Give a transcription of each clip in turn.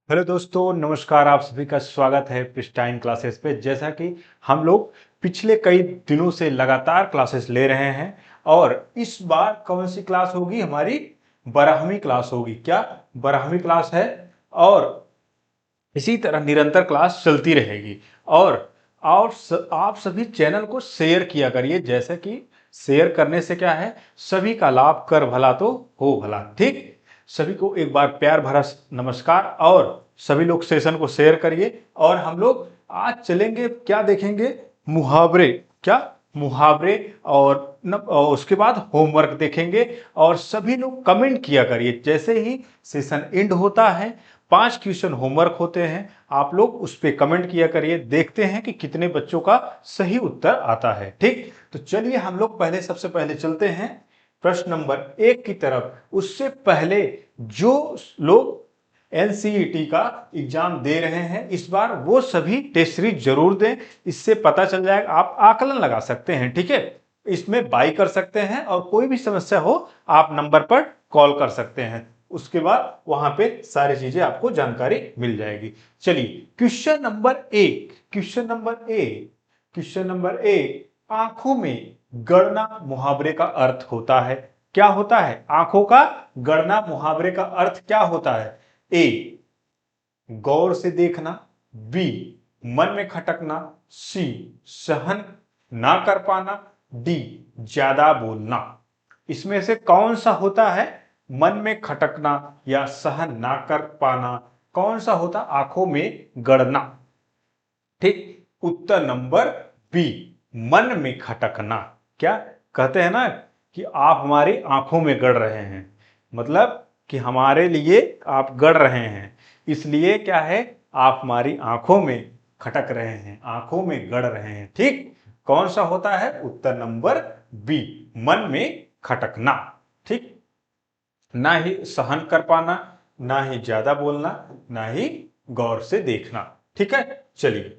Hello दोस्तों, नमस्कार। आप सभी का स्वागत है प्रिस्टाइन क्लासेस पे। जैसा कि हम लोग पिछले कई दिनों से लगातार क्लासेस ले रहे हैं और इस बार कौन सी क्लास होगी? हमारी 12वीं क्लास होगी। क्या 12वीं क्लास है? और इसी तरह निरंतर क्लास चलती रहेगी। आप सभी चैनल को शेयर किया करिए। जैसे कि शेयर करने से क्या है, सभी का लाभ कर भला तो हो भला। ठीक, सभी को एक बार प्यार भरा नमस्कार और सभी लोग सेशन को शेयर करिए। और हम लोग आज चलेंगे, क्या देखेंगे? मुहावरे। क्या मुहावरे? और उसके बाद होमवर्क देखेंगे। और सभी लोग कमेंट किया करिए। जैसे ही सेशन एंड होता है 5 क्वेश्चन होमवर्क होते हैं, आप लोग उस पर कमेंट किया करिए। देखते हैं कि कितने बच्चों का सही उत्तर आता है। ठीक, तो चलिए हम लोग सबसे पहले चलते हैं प्रश्न नंबर 1 की तरफ। उससे पहले जो लोग एनसीईटी का एग्जाम दे रहे हैं इस बार, वो सभी टेस्ट सीरीज जरूर दें। इससे पता चल जाएगा, आप आकलन लगा सकते हैं। ठीक है, इसमें बाई कर सकते हैं और कोई भी समस्या हो आप नंबर पर कॉल कर सकते हैं। उसके बाद वहां पे सारी चीजें आपको जानकारी मिल जाएगी। चलिए क्वेश्चन नंबर एक, आंखों में गड़ना मुहावरे का अर्थ होता है। क्या होता है? आंखों का गड़ना मुहावरे का अर्थ क्या होता है? ए, गौर से देखना। बी, मन में खटकना। सी, सहन ना कर पाना। डी, ज्यादा बोलना। इसमें से कौन सा होता है? मन में खटकना या सहन ना कर पाना कौन सा होता? आंखों में गड़ना। ठीक, उत्तर नंबर बी, मन में खटकना। क्या कहते हैं ना कि आप हमारी आंखों में गड़ रहे हैं, मतलब कि हमारे लिए आप गड़ रहे हैं, इसलिए क्या है, आप हमारी आंखों में खटक रहे हैं, आंखों में गड़ रहे हैं। ठीक, कौन सा होता है? उत्तर नंबर बी, मन में खटकना। ठीक, ना ही सहन कर पाना, ना ही ज्यादा बोलना, ना ही गौर से देखना। ठीक है, चलिए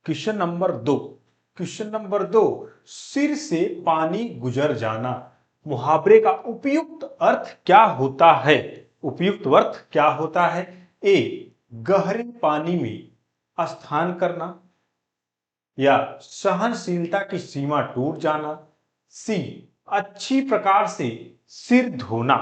क्वेश्चन नंबर दो, सिर से पानी गुजर जाना मुहावरे का उपयुक्त अर्थ क्या होता है? उपयुक्त अर्थ क्या होता है? ए, गहरे पानी में स्नान करना या सहनशीलता की सीमा टूट जाना। सी, अच्छी प्रकार से सिर धोना।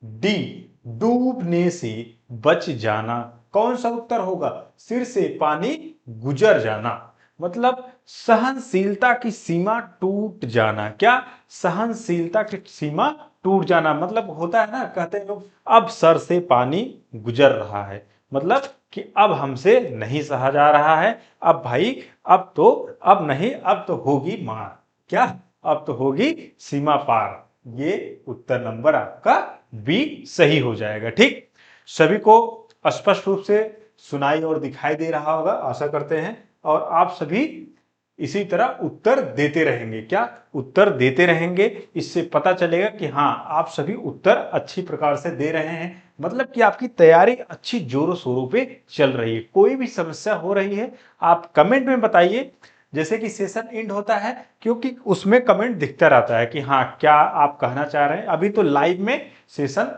डी, डूबने से बच जाना। कौन सा उत्तर होगा? सिर से पानी गुजर जाना मतलब सहनशीलता की सीमा टूट जाना। क्या? सहनशीलता की सीमा टूट जाना मतलब होता है ना, कहते हैं लोग अब सर से पानी गुजर रहा है, मतलब कि अब हमसे नहीं सहा जा रहा है। अब भाई, अब नहीं, अब तो होगी मार। क्या? अब तो होगी सीमा पार। ये उत्तर नंबर आपका बी सही हो जाएगा। ठीक, सभी को स्पष्ट रूप से सुनाई और दिखाई दे रहा होगा, आशा करते हैं। और आप सभी इसी तरह उत्तर देते रहेंगे। क्या? उत्तर देते रहेंगे। इससे पता चलेगा कि हाँ, आप सभी उत्तर अच्छी प्रकार से दे रहे हैं, मतलब कि आपकी तैयारी अच्छी जोरों शोरों पे चल रही है। कोई भी समस्या हो रही है आप कमेंट में बताइए। जैसे कि सेशन एंड होता है, क्योंकि उसमें कमेंट दिखता रहता है कि हाँ, क्या आप कहना चाह रहे हैं। अभी तो लाइव में सेशन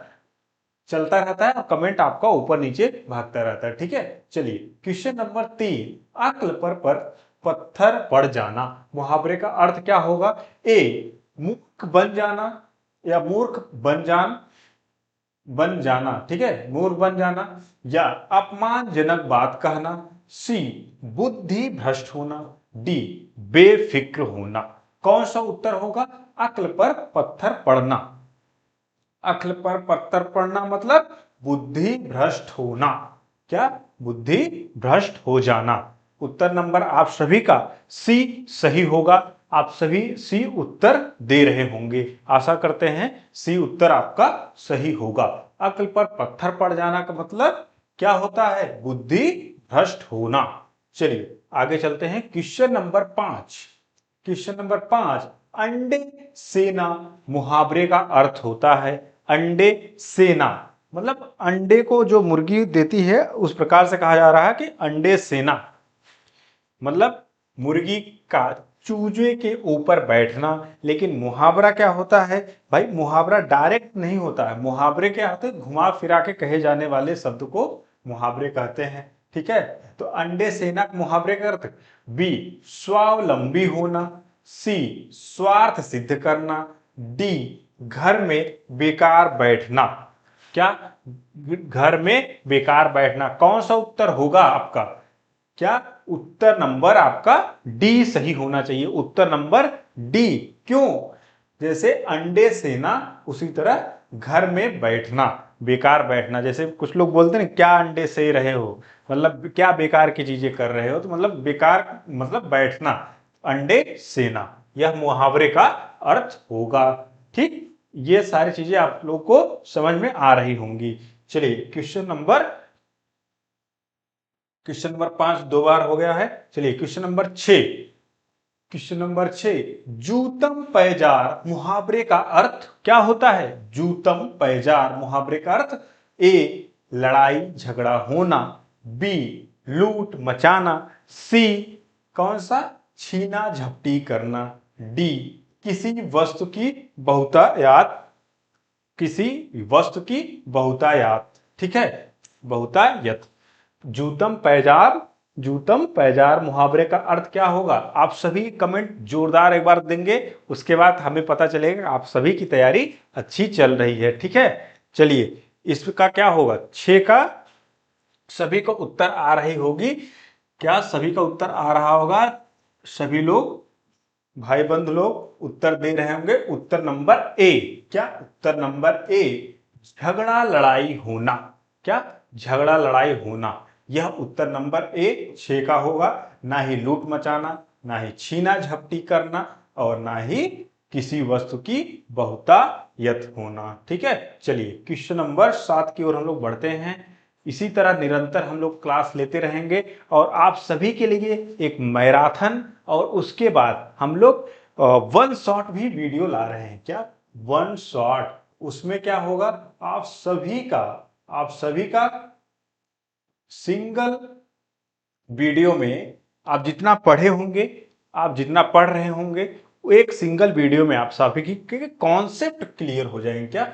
चलता रहता है और कमेंट आपका ऊपर नीचे भागता रहता है। ठीक है, चलिए क्वेश्चन नंबर 3, अक्ल पर पत्थर पड़ जाना मुहावरे का अर्थ क्या होगा? ए, मूर्ख बन जाना या मूर्ख बन जाना। ठीक है, मूर्ख बन जाना या अपमानजनक बात कहना। सी, बुद्धि भ्रष्ट होना। डी, बेफिक्र होना। कौन सा उत्तर होगा? अक्ल पर पत्थर पड़ना। अक्ल पर पत्थर पड़ना मतलब बुद्धि भ्रष्ट होना। क्या? बुद्धि भ्रष्ट हो जाना। उत्तर नंबर आप सभी का सी सही होगा। आप सभी सी उत्तर दे रहे होंगे, आशा करते हैं सी उत्तर आपका सही होगा। अक्ल पर पत्थर पड़ जाना का मतलब क्या होता है? बुद्धि भ्रष्ट होना। चलिए आगे चलते हैं क्वेश्चन नंबर 5, अंडे सेना मुहावरे का अर्थ होता है। अंडे सेना मतलब अंडे को जो मुर्गी देती है उस प्रकार से कहा जा रहा है कि अंडे सेना मतलब मुर्गी का चूजे के ऊपर बैठना। लेकिन मुहावरा क्या होता है भाई? मुहावरा डायरेक्ट नहीं होता है। मुहावरे क्या होते हैं? घुमा फिरा के कहे जाने वाले शब्द को मुहावरे कहते हैं। ठीक है, तो अंडे सेना के मुहावरे का अर्थ, बी स्वावलंबी होना, सी स्वार्थ सिद्ध करना, डी घर में बेकार बैठना। क्या घर में बेकार बैठना, कौन सा उत्तर होगा आपका? क्या उत्तर नंबर आपका डी सही होना चाहिए, उत्तर नंबर डी। क्यों? जैसे अंडे सेना, उसी तरह घर में बैठना, बेकार बैठना। जैसे कुछ लोग बोलते हैं क्या अंडे से रहे हो, मतलब क्या बेकार की चीजें कर रहे हो, तो मतलब बेकार मतलब बैठना, अंडे सेना, यह मुहावरे का अर्थ होगा। ठीक, ये सारी चीजें आप लोग को समझ में आ रही होंगी। चलिए क्वेश्चन नंबर 5 दो बार हो गया है। चलिए क्वेश्चन नंबर 6, जूतम पैजार मुहावरे का अर्थ क्या होता है? जूतम पैजार मुहावरे का अर्थ, ए लड़ाई झगड़ा होना, बी लूट मचाना, सी कौन सा छीना झपटी करना, डी किसी वस्तु की बहुतायात, किसी वस्तु की बहुतायात। ठीक है, बहुतायत। जूतम पैजार मुहावरे का अर्थ क्या होगा? आप सभी कमेंट जोरदार एक बार देंगे, उसके बाद हमें पता चलेगा आप सभी की तैयारी अच्छी चल रही है। ठीक है, चलिए इसका क्या होगा? 6 का सभी को उत्तर आ रही होगी। क्या सभी का उत्तर आ रहा होगा? सभी लोग भाई बंधु लोग उत्तर दे रहे होंगे। उत्तर नंबर ए, क्या उत्तर नंबर ए झगड़ा लड़ाई होना। क्या झगड़ा लड़ाई होना, यह उत्तर नंबर ए 6 का होगा। ना ही लूट मचाना, ना ही छीना झपटी करना, और ना ही किसी वस्तु की बहुतायत होना। ठीक है, चलिए क्वेश्चन नंबर 7 की ओर हम लोग बढ़ते हैं। इसी तरह निरंतर हम लोग क्लास लेते रहेंगे और आप सभी के लिए एक मैराथन, और उसके बाद हम लोग वन शॉट भी वीडियो ला रहे हैं। क्या वन शॉट? उसमें क्या होगा, आप सभी का सिंगल वीडियो में आप जितना पढ़े होंगे, आप जितना पढ़ रहे होंगे, वो एक सिंगल वीडियो में आप सभी की कॉन्सेप्ट क्लियर हो जाएंगे। क्या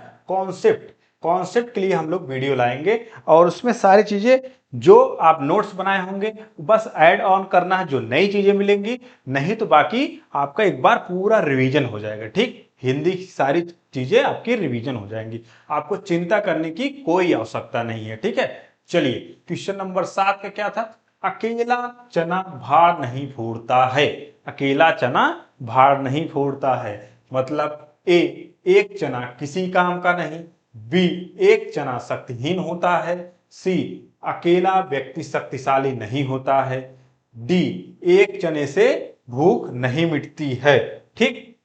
कॉन्सेप्ट के लिए हम लोग वीडियो लाएंगे, और उसमें सारी चीजें जो आप नोट्स बनाए होंगे बस ऐड ऑन करना है, जो नई चीजें मिलेंगी, नहीं तो बाकी आपका एक बार पूरा रिवीजन हो जाएगा। ठीक, हिंदी की सारी चीजें आपकी रिवीजन हो जाएंगी, आपको चिंता करने की कोई आवश्यकता नहीं है। ठीक है, चलिए क्वेश्चन नंबर 7 का क्या था? अकेला चना भार नहीं फोड़ता है। अकेला चना भार नहीं फोड़ता है, मतलब ए एक चना किसी काम का नहीं, बी एक चना शक्तिहीन होता है, सी अकेला व्यक्ति शक्तिशाली नहीं होता है, डी एक चने से भूख नहीं मिटती है। ठीक,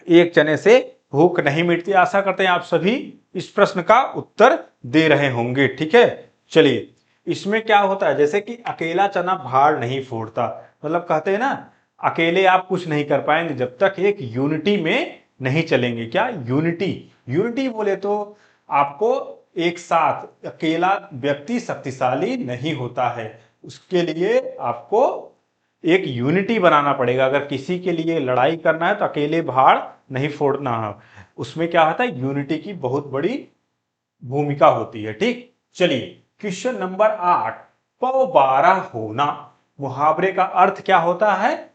एक चने से भूख नहीं मिटती। आशा करते हैं आप सभी इस प्रश्न का उत्तर दे रहे होंगे। ठीक है, चलिए इसमें क्या होता है, जैसे कि अकेला चना भार नहीं फोड़ता, मतलब कहते हैं ना अकेले आप कुछ नहीं कर पाएंगे जब तक एक यूनिटी में नहीं चलेंगे। क्या यूनिटी बोले तो आपको एक साथ, अकेला व्यक्ति शक्तिशाली नहीं होता है, उसके लिए आपको एक यूनिटी बनाना पड़ेगा। अगर किसी के लिए लड़ाई करना है तो अकेले भाड़ नहीं फोड़ना है, उसमें क्या होता है, यूनिटी की बहुत बड़ी भूमिका होती है। ठीक, चलिए क्वेश्चन नंबर 8, पौबारा होना मुहावरे का अर्थ क्या होता है?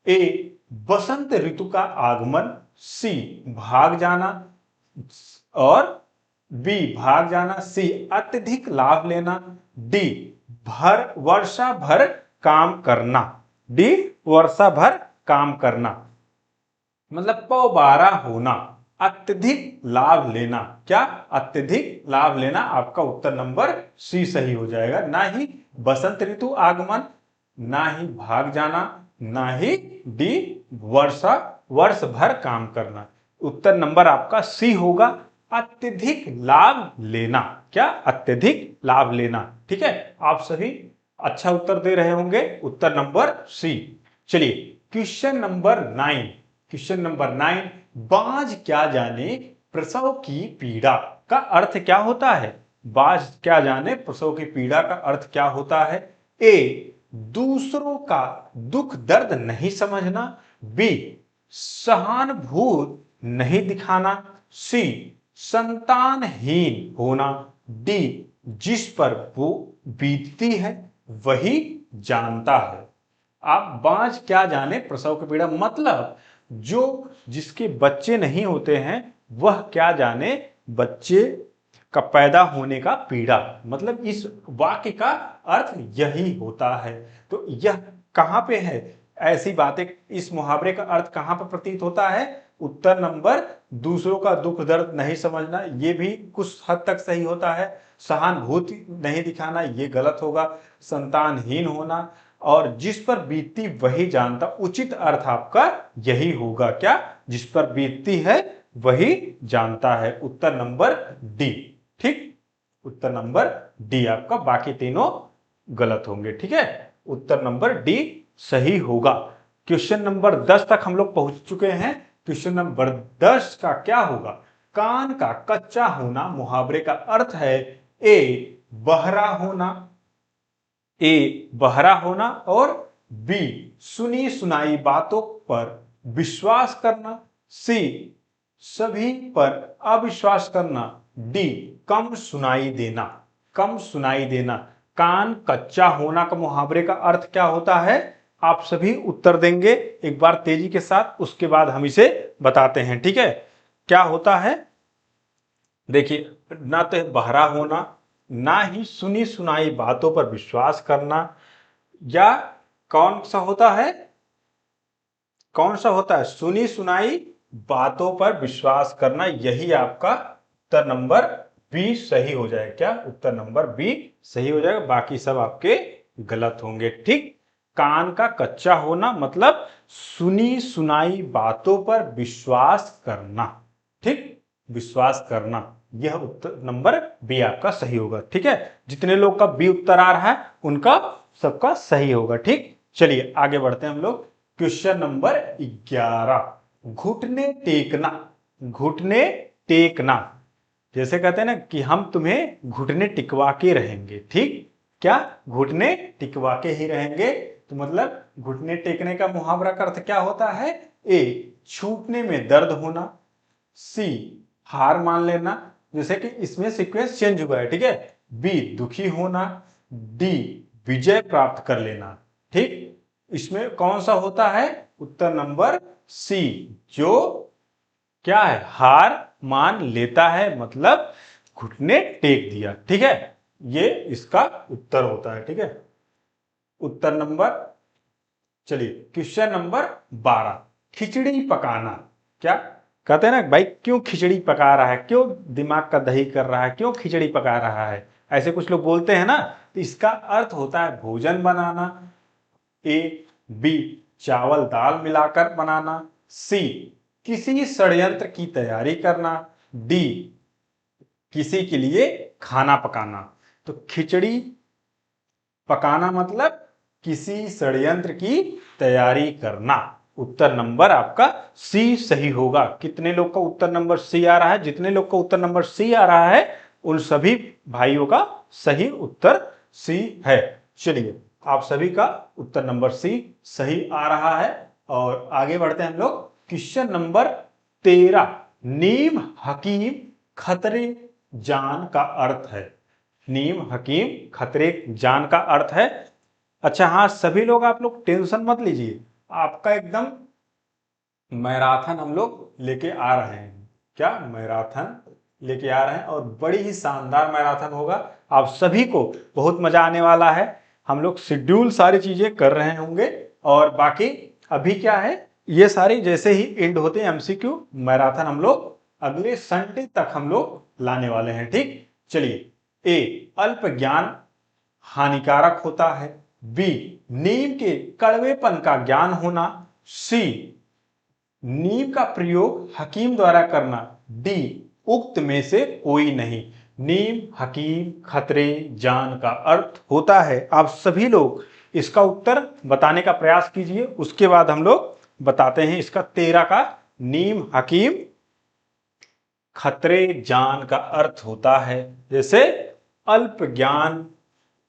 ए बसंत ऋतु का आगमन, सी भाग जाना, और बी भाग जाना, सी अत्यधिक लाभ लेना, डी वर्षा भर काम करना, डी वर्षा भर काम करना। मतलब पौबारा होना, अत्यधिक लाभ लेना। क्या अत्यधिक लाभ लेना? आपका उत्तर नंबर सी सही हो जाएगा। ना ही बसंत ऋतु आगमन, ना ही भाग जाना, ना ही डी वर्ष भर काम करना। उत्तर नंबर आपका सी होगा, अत्यधिक लाभ लेना। क्या अत्यधिक लाभ लेना। ठीक है, आप सभी अच्छा उत्तर दे रहे होंगे, उत्तर नंबर सी। चलिए क्वेश्चन नंबर 9, बाज क्या जाने प्रसव की पीड़ा का अर्थ क्या होता है? बाज क्या जाने प्रसव की पीड़ा का अर्थ क्या होता है? ए दूसरों का दुख दर्द नहीं समझना, बी सहानुभूति नहीं दिखाना, सी संतानहीन होना, डी जिस पर वो बीतती है वही जानता है। आप बाँझ क्या जाने प्रसव की पीड़ा, मतलब जो जिसके बच्चे नहीं होते हैं वह क्या जाने बच्चे का पैदा होने का पीड़ा, मतलब इस वाक्य का अर्थ यही होता है। तो यह कहां पे है, ऐसी बातें, इस मुहावरे का अर्थ कहां पर प्रतीत होता है? उत्तर नंबर, दूसरों का दुख दर्द नहीं समझना, ये भी कुछ हद तक सही होता है। सहानुभूति नहीं दिखाना, ये गलत होगा। संतानहीन होना, और जिस पर बीतती वही जानता, उचित अर्थ आपका यही होगा। क्या? जिस पर बीतती है वही जानता है। उत्तर नंबर डी। ठीक, उत्तर नंबर डी आपका, बाकी तीनों गलत होंगे। ठीक है, उत्तर नंबर डी सही होगा। क्वेश्चन नंबर 10 तक हम लोग पहुंच चुके हैं। क्वेश्चन नंबर 10 का क्या होगा? कान का कच्चा होना मुहावरे का अर्थ है ए बहरा होना, ए बहरा होना, और बी सुनी सुनाई बातों पर विश्वास करना, सी सभी पर अविश्वास करना, डी कम सुनाई देना। कम सुनाई देना। कान कच्चा होना का मुहावरे का अर्थ क्या होता है? आप सभी उत्तर देंगे एक बार तेजी के साथ, उसके बाद हम इसे बताते हैं। ठीक है, क्या होता है? देखिए, ना तो बहरा होना, ना ही सुनी सुनाई बातों पर विश्वास करना, या कौन सा होता है? कौन सा होता है? सुनी सुनाई बातों पर विश्वास करना। यही आपका उत्तर नंबर बी सही हो जाएगा। क्या? उत्तर नंबर बी सही हो जाएगा, बाकी सब आपके गलत होंगे। ठीक, कान का कच्चा होना मतलब सुनी सुनाई बातों पर विश्वास करना। ठीक, विश्वास करना, यह उत्तर नंबर बी आपका सही होगा। ठीक है, जितने लोग का बी उत्तर आ रहा है उनका सबका सही होगा। ठीक, चलिए आगे बढ़ते हैं हम लोग। क्वेश्चन नंबर 11, घुटने टेकना। घुटने टेकना, जैसे कहते हैं ना कि हम तुम्हें घुटने टिकवा के रहेंगे। ठीक, क्या? घुटने टिकवा के ही रहेंगे। तो मतलब घुटने टेकने का मुहावरा का अर्थ क्या होता है? ए छूटने में दर्द होना, सी हार मान लेना, जैसे कि इसमें सीक्वेंस चेंज हुआ है। ठीक है, बी दुखी होना, डी विजय प्राप्त कर लेना। ठीक, इसमें कौन सा होता है? उत्तर नंबर सी, जो क्या है? हार मान लेता है, मतलब घुटने टेक दिया। ठीक है, ये इसका उत्तर होता है। ठीक है, उत्तर नंबर, चलिए क्वेश्चन नंबर 12, खिचड़ी पकाना। क्या कहते हैं ना भाई, क्यों खिचड़ी पका रहा है, क्यों दिमाग का दही कर रहा है, क्यों खिचड़ी पका रहा है, ऐसे कुछ लोग बोलते हैं ना। तो इसका अर्थ होता है भोजन बनाना, ए बी चावल दाल मिलाकर बनाना, सी किसी षड्यंत्र की तैयारी करना, डी किसी के लिए खाना पकाना। तो खिचड़ी पकाना मतलब किसी षड्यंत्र की तैयारी करना। उत्तर नंबर आपका सी सही होगा। कितने लोग का उत्तर नंबर सी आ रहा है? जितने लोग का उत्तर नंबर सी आ रहा है उन सभी भाइयों का सही उत्तर सी है। चलिए, आप सभी का उत्तर नंबर सी सही आ रहा है, और आगे बढ़ते हैं हम लोग। क्वेश्चन नंबर 13, नीम हकीम खतरे जान का अर्थ है। नीम हकीम खतरे जान का अर्थ है। अच्छा हाँ, सभी लोग आप लोग टेंशन मत लीजिए, आपका एकदम मैराथन हम लोग लेके आ रहे हैं। क्या? मैराथन लेके आ रहे हैं, और बड़ी ही शानदार मैराथन होगा। आप सभी को बहुत मजा आने वाला है। हम लोग शेड्यूल सारी चीजें कर रहे होंगे, और बाकी अभी क्या है, ये सारी जैसे ही एंड होते हैं एमसीक्यू मैराथन हम लोग अगले संडे तक हम लोग लाने वाले हैं। ठीक, चलिए, ए अल्प ज्ञान हानिकारक होता है, बी नीम के कड़वेपन का ज्ञान होना, सी नीम का प्रयोग हकीम द्वारा करना, डी उक्त में से कोई नहीं। नीम हकीम खतरे जान का अर्थ होता है। आप सभी लोग इसका उत्तर बताने का प्रयास कीजिए, उसके बाद हम लोग बताते हैं इसका 13 का। नीम हकीम खतरे जान का अर्थ होता है, जैसे अल्प ज्ञान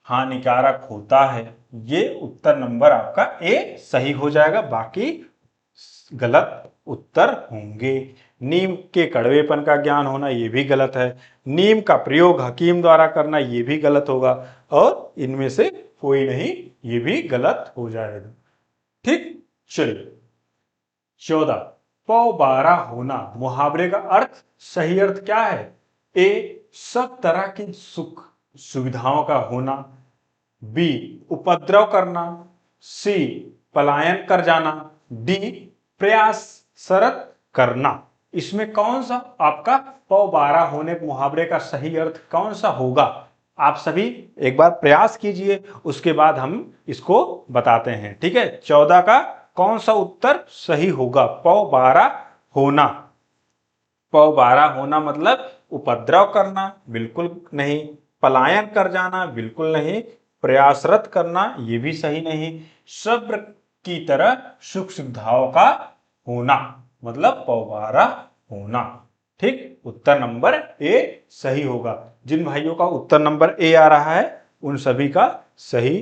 हानिकारक होता है। ये उत्तर नंबर आपका ए सही हो जाएगा, बाकी गलत उत्तर होंगे। नीम के कड़वेपन का ज्ञान होना ये भी गलत है, नीम का प्रयोग हकीम द्वारा करना ये भी गलत होगा, और इनमें से कोई नहीं, ये भी गलत हो जाएगा। ठीक, चलिए 14, पौ 12 होना, मुहावरे का अर्थ, सही अर्थ क्या है? ए, सब तरह की सुख सुविधाओं का होना, बी, उपद्रव करना, सी, पलायन कर जाना, डी, प्रयासरत करना। इसमें कौन सा आपका पौ 12 होने मुहावरे का सही अर्थ कौन सा होगा? आप सभी एक बार प्रयास कीजिए, उसके बाद हम इसको बताते हैं। ठीक है, 14 का कौन सा उत्तर सही होगा? पौ 12 होना। पौ 12 होना मतलब उपद्रव करना, बिल्कुल नहीं। पलायन कर जाना, बिल्कुल नहीं। प्रयासरत करना, ये भी सही नहीं। सब्र की तरह सुख सुविधाओं का होना, मतलब पौ 12 होना। ठीक, उत्तर नंबर ए सही होगा। जिन भाइयों का उत्तर नंबर ए आ रहा है उन सभी का सही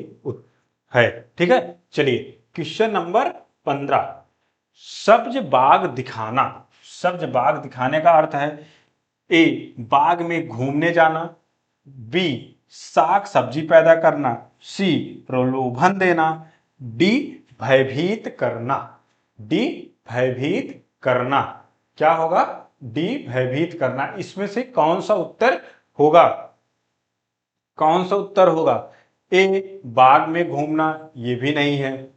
है। ठीक है, चलिए क्वेश्चन नंबर 15, सब्ज बाग दिखाना। सब्ज बाग दिखाने का अर्थ है, ए, बाग में घूमने जाना, बी, साग सब्जी पैदा करना, सी, प्रलोभन देना, डी, भयभीत करना। डी, भयभीत करना। क्या होगा? डी, भयभीत करना। इसमें से कौन सा उत्तर होगा? कौन सा उत्तर होगा? ए, बाग में घूमना, ये भी नहीं है।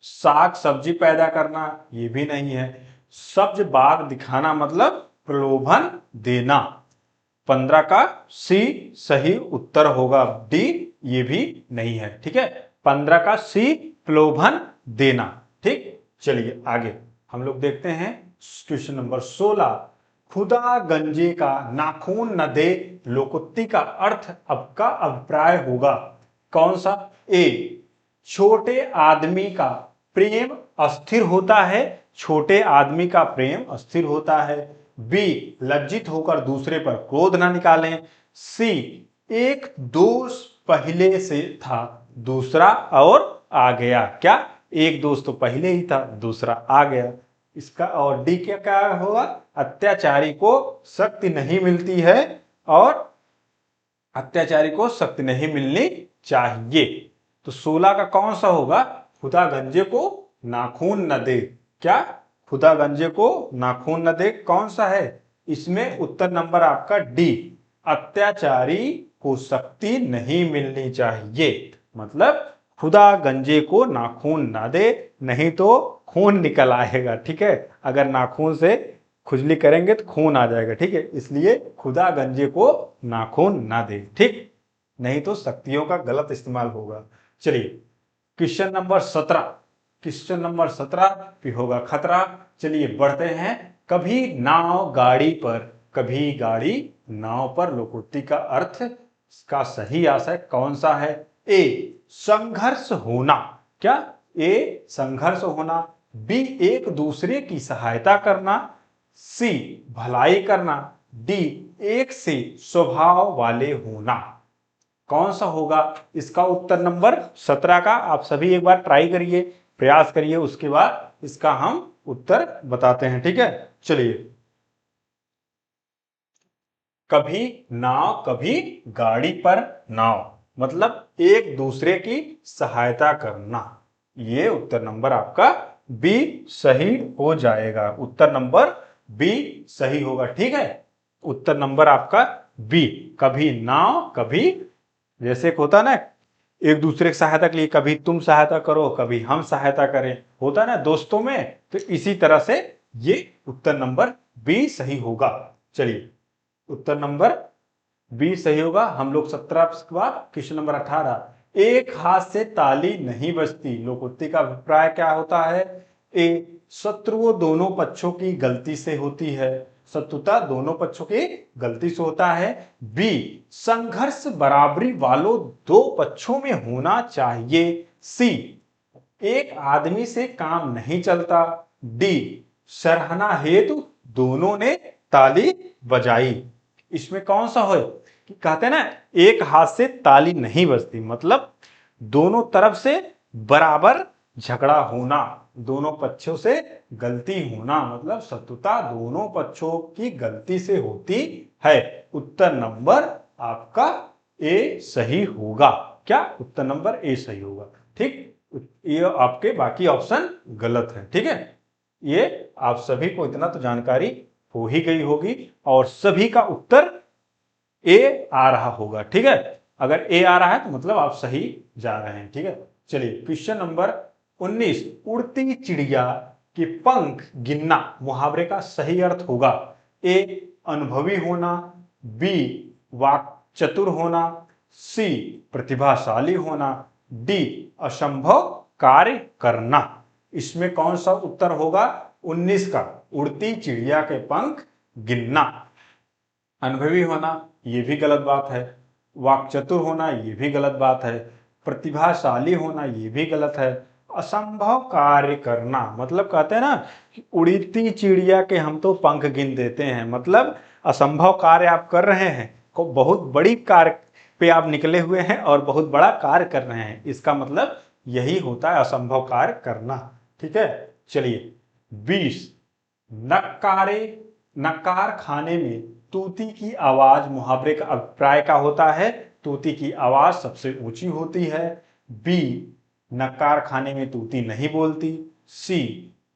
साग सब्जी पैदा करना, ये भी नहीं है। सब्ज बाग दिखाना मतलब प्रलोभन देना। 15 का सी सही उत्तर होगा, डी ये भी नहीं है। ठीक है, 15 का सी, प्रलोभन देना। ठीक, चलिए आगे हम लोग देखते हैं क्वेश्चन नंबर 16, खुदा गंजे का नाखून न दे, लोकोक्ति का अर्थ आपका अभिप्राय होगा कौन सा? ए, छोटे आदमी का प्रेम अस्थिर होता है, छोटे आदमी का प्रेम अस्थिर होता है। बी, लज्जित होकर दूसरे पर क्रोध न निकालें। सी, एक दोष पहले से था, दूसरा और आ गया। क्या? एक दोस्त तो पहले ही था, दूसरा आ गया। इसका और डी क्या होगा? अत्याचारी को शक्ति नहीं मिलती है, और अत्याचारी को शक्ति नहीं मिलनी चाहिए। तो 16 का कौन सा होगा? खुदा गंजे को नाखून न दे। क्या? खुदा गंजे को नाखून न दे कौन सा है? इसमें उत्तर नंबर आपका डी, अत्याचारी को शक्ति नहीं मिलनी चाहिए। मतलब खुदा गंजे को नाखून ना दे, नहीं तो खून निकल आएगा। ठीक है, अगर नाखून से खुजली करेंगे तो खून आ जाएगा। ठीक है, इसलिए खुदा गंजे को नाखून ना दे। ठीक, नहीं तो शक्तियों का गलत इस्तेमाल होगा। चलिए क्वेश्चन नंबर 17, क्वेश्चन नंबर 17 भी होगा खतरा। चलिए बढ़ते हैं। कभी नाव गाड़ी पर, कभी गाड़ी नाव पर, लोकोक्ति का अर्थ का सही आशय कौन सा है? ए, संघर्ष होना। क्या? ए, संघर्ष होना। बी, एक दूसरे की सहायता करना। सी, भलाई करना। डी, एक से स्वभाव वाले होना। कौन सा होगा इसका उत्तर नंबर 17 का? आप सभी एक बार ट्राई करिए, प्रयास करिए, उसके बाद इसका हम उत्तर बताते हैं। ठीक है, चलिए कभी नाव कभी गाड़ी पर नाव, मतलब एक दूसरे की सहायता करना। ये उत्तर नंबर आपका बी सही हो जाएगा। उत्तर नंबर बी सही होगा। ठीक है, उत्तर नंबर आपका बी, कभी नाव कभी, जैसे एक होता ना एक दूसरे की सहायता के लिए, कभी तुम सहायता करो कभी हम सहायता करें, होता ना दोस्तों में, तो इसी तरह से ये उत्तर नंबर बी सही होगा। चलिए उत्तर नंबर बी सही होगा। हम लोग 17 के बाद क्वेश्चन नंबर 18, एक हाथ से ताली नहीं बजती, लोकोक्ति का अभिप्राय क्या होता है? ए, शत्रुओं दोनों पक्षों की गलती से होती है, शत्रुता दोनों पक्षों की गलती से होता है। बी, संघर्ष बराबरी वालों दो पक्षों में होना चाहिए। सी, एक आदमी से काम नहीं चलता। डी, सराहना हेतु दोनों ने ताली बजाई। इसमें कौन सा हो? कहते हैं ना एक हाथ से ताली नहीं बजती, मतलब दोनों तरफ से बराबर झगड़ा होना, दोनों पक्षों से गलती होना, मतलब शत्रुता दोनों पक्षों की गलती से होती है। उत्तर नंबर आपका ए सही होगा। क्या? उत्तर नंबर ए सही होगा। ठीक, ये आपके बाकी ऑप्शन गलत है। ठीक है, ये आप सभी को इतना तो जानकारी हो ही गई होगी और सभी का उत्तर ए आ रहा होगा। ठीक है, अगर ए आ रहा है तो मतलब आप सही जा रहे हैं। ठीक है, चलिए क्वेश्चन नंबर 19, उड़ती चिड़िया के पंख गिनना मुहावरे का सही अर्थ होगा। ए अनुभवी होना, बी वाक चतुर होना, सी प्रतिभाशाली होना, डी असंभव कार्य करना। इसमें कौन सा उत्तर होगा? 19 का, उड़ती चिड़िया के पंख गिनना। अनुभवी होना ये भी गलत बात है, वाक्चतुर होना ये भी गलत बात है, प्रतिभाशाली होना ये भी गलत है, असंभव कार्य करना मतलब कहते हैं ना कि उड़ती चिड़िया के हम तो पंख गिन देते हैं, मतलब असंभव कार्य आप कर रहे हैं, को बहुत बड़ी कार्य पे आप निकले हुए हैं और बहुत बड़ा कार्य कर रहे हैं, इसका मतलब यही होता है असंभव कार्य करना। ठीक है, चलिए 20, नकार खाने में तूती की आवाज मुहावरे का अभिप्राय का होता है। तूती की आवाज सबसे ऊंची होती है। बी नकार खाने में तूती नहीं बोलती। सी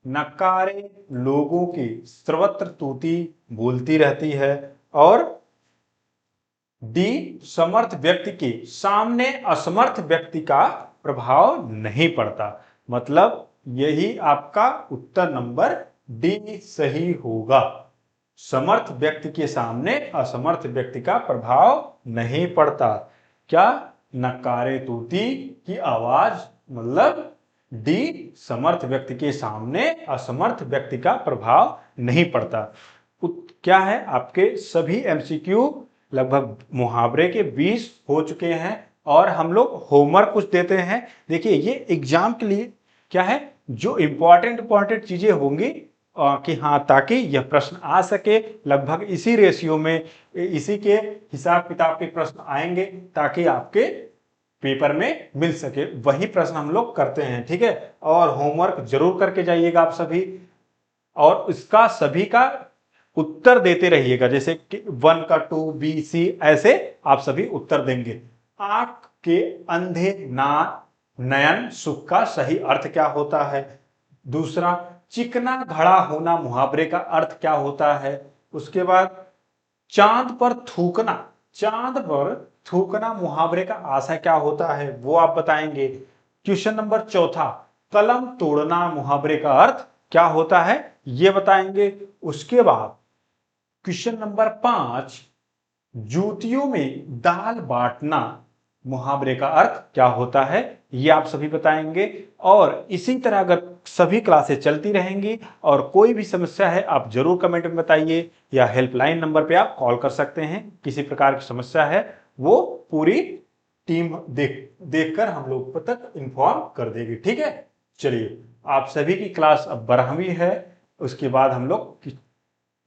नकारे लोगों की सर्वत्र तूती बोलती रहती है। और डी समर्थ व्यक्ति के सामने असमर्थ व्यक्ति का प्रभाव नहीं पड़ता। मतलब यही आपका उत्तर नंबर डी सही होगा। समर्थ व्यक्ति के सामने असमर्थ व्यक्ति का प्रभाव नहीं पड़ता। क्या? नकारे तूती की आवाज मतलब डी समर्थ व्यक्ति के सामने असमर्थ व्यक्ति का प्रभाव नहीं पड़ता। क्या है? आपके सभी एमसीक्यू लगभग मुहावरे के 20 हो चुके हैं और हम लोग होमवर्क कुछ देते हैं। देखिए ये एग्जाम के लिए क्या है, जो इंपॉर्टेंट चीजें होंगी कि हाँ ताकि यह प्रश्न आ सके, लगभग इसी रेशियो में इसी के हिसाब किताब के प्रश्न आएंगे ताकि आपके पेपर में मिल सके, वही प्रश्न हम लोग करते हैं। ठीक है, और होमवर्क जरूर करके जाइएगा आप सभी और इसका सभी का उत्तर देते रहिएगा, जैसे कि 1 का 2 बी सी ऐसे आप सभी उत्तर देंगे। आंख के अंधे नयन सुख का सही अर्थ क्या होता है? दूसरा, चिकना घड़ा होना मुहावरे का अर्थ क्या होता है? उसके बाद चांद पर थूकना मुहावरे का आशय क्या होता है वो आप बताएंगे। क्वेश्चन नंबर 4, कलम तोड़ना मुहावरे का अर्थ क्या होता है ये बताएंगे। उसके बाद क्वेश्चन नंबर 5, जूतियों में दाल बांटना मुहावरे का अर्थ क्या होता है ये आप सभी बताएंगे। और इसी तरह अगर सभी क्लासें चलती रहेंगी और कोई भी समस्या है आप जरूर कमेंट में बताइए या हेल्पलाइन नंबर पे आप कॉल कर सकते हैं। किसी प्रकार की समस्या है वो पूरी टीम देखकर हम लोग तक इन्फॉर्म कर देगी। ठीक है, चलिए आप सभी की क्लास अब 12वीं है, उसके बाद हम लोग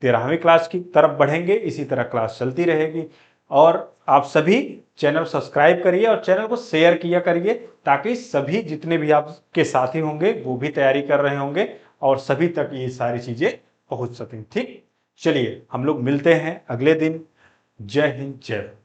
13वीं क्लास की तरफ बढ़ेंगे। इसी तरह क्लास चलती रहेगी और आप सभी चैनल सब्सक्राइब करिए और चैनल को शेयर किया करिए ताकि सभी जितने भी आपके साथी होंगे वो भी तैयारी कर रहे होंगे और सभी तक ये सारी चीजें पहुंच सकें। ठीक, चलिए हम लोग मिलते हैं अगले दिन। जय हिंद, जय भारत।